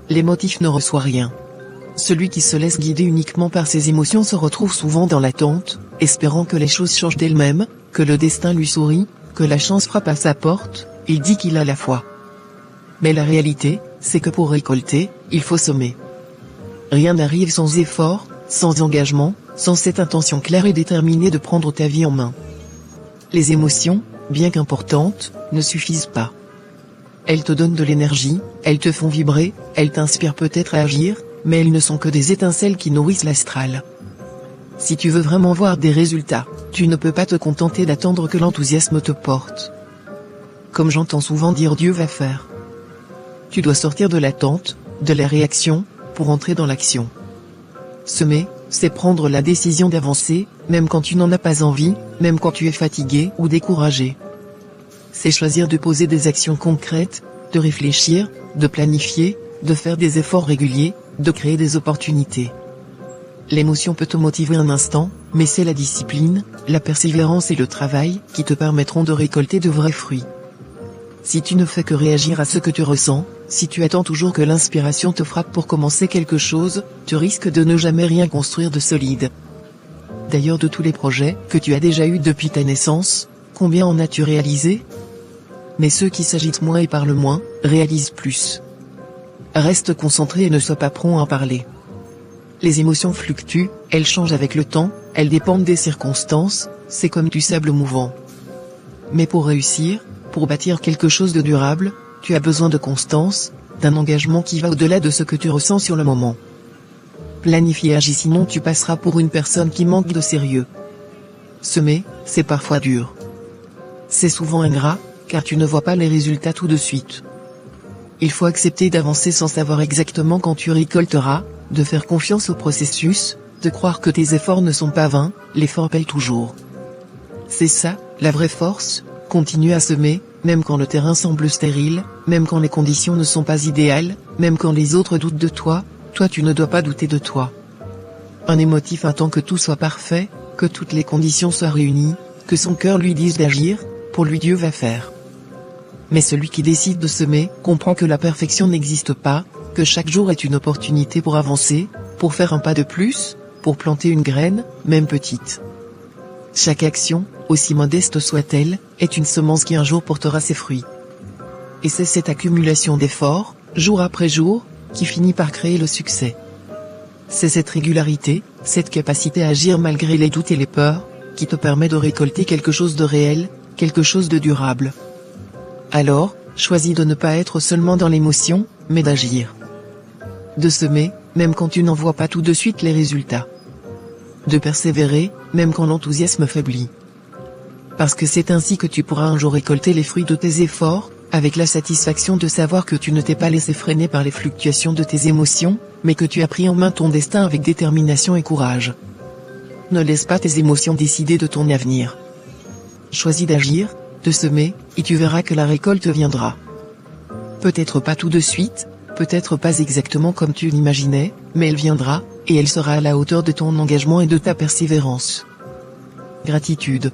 l'émotif ne reçoit rien. Celui qui se laisse guider uniquement par ses émotions se retrouve souvent dans l'attente, espérant que les choses changent d'elles-mêmes, que le destin lui sourit, que la chance frappe à sa porte. Il dit qu'il a la foi. Mais la réalité, c'est que pour récolter, il faut semer. Rien n'arrive sans effort, sans engagement, sans cette intention claire et déterminée de prendre ta vie en main. Les émotions, bien qu'importantes, ne suffisent pas. Elles te donnent de l'énergie, elles te font vibrer, elles t'inspirent peut-être à agir, mais elles ne sont que des étincelles qui nourrissent l'astral. Si tu veux vraiment voir des résultats, tu ne peux pas te contenter d'attendre que l'enthousiasme te porte. Comme j'entends souvent dire Dieu va faire. Tu dois sortir de l'attente, de la réaction, pour entrer dans l'action. Semer, c'est prendre la décision d'avancer, même quand tu n'en as pas envie, même quand tu es fatigué ou découragé. C'est choisir de poser des actions concrètes, de réfléchir, de planifier, de faire des efforts réguliers, de créer des opportunités. L'émotion peut te motiver un instant, mais c'est la discipline, la persévérance et le travail qui te permettront de récolter de vrais fruits. Si tu ne fais que réagir à ce que tu ressens, si tu attends toujours que l'inspiration te frappe pour commencer quelque chose, tu risques de ne jamais rien construire de solide. D'ailleurs, de tous les projets que tu as déjà eus depuis ta naissance, combien en as-tu réalisé ? Mais ceux qui s'agitent moins et parlent moins, réalisent plus. Reste concentré et ne sois pas prompt à parler. Les émotions fluctuent, elles changent avec le temps, elles dépendent des circonstances, c'est comme du sable mouvant. Mais pour réussir, pour bâtir quelque chose de durable, tu as besoin de constance, d'un engagement qui va au-delà de ce que tu ressens sur le moment. Planifie et agis, sinon tu passeras pour une personne qui manque de sérieux. Semer, c'est parfois dur. C'est souvent ingrat, car tu ne vois pas les résultats tout de suite. Il faut accepter d'avancer sans savoir exactement quand tu récolteras, de faire confiance au processus, de croire que tes efforts ne sont pas vains, l'effort paye toujours. C'est ça, la vraie force, continue à semer, même quand le terrain semble stérile, même quand les conditions ne sont pas idéales, même quand les autres doutent de toi, toi tu ne dois pas douter de toi. Un émotif attend que tout soit parfait, que toutes les conditions soient réunies, que son cœur lui dise d'agir, pour lui Dieu va faire. Mais celui qui décide de semer, comprend que la perfection n'existe pas, que chaque jour est une opportunité pour avancer, pour faire un pas de plus, pour planter une graine, même petite. Chaque action, aussi modeste soit-elle, est une semence qui un jour portera ses fruits. Et c'est cette accumulation d'efforts, jour après jour, qui finit par créer le succès. C'est cette régularité, cette capacité à agir malgré les doutes et les peurs, qui te permet de récolter quelque chose de réel, quelque chose de durable. Alors, choisis de ne pas être seulement dans l'émotion, mais d'agir. De semer, même quand tu n'en vois pas tout de suite les résultats. De persévérer, même quand l'enthousiasme faiblit. Parce que c'est ainsi que tu pourras un jour récolter les fruits de tes efforts, avec la satisfaction de savoir que tu ne t'es pas laissé freiner par les fluctuations de tes émotions, mais que tu as pris en main ton destin avec détermination et courage. Ne laisse pas tes émotions décider de ton avenir. Choisis d'agir, de semer, et tu verras que la récolte viendra. Peut-être pas tout de suite, peut-être pas exactement comme tu l'imaginais, mais elle viendra, et elle sera à la hauteur de ton engagement et de ta persévérance. Gratitude.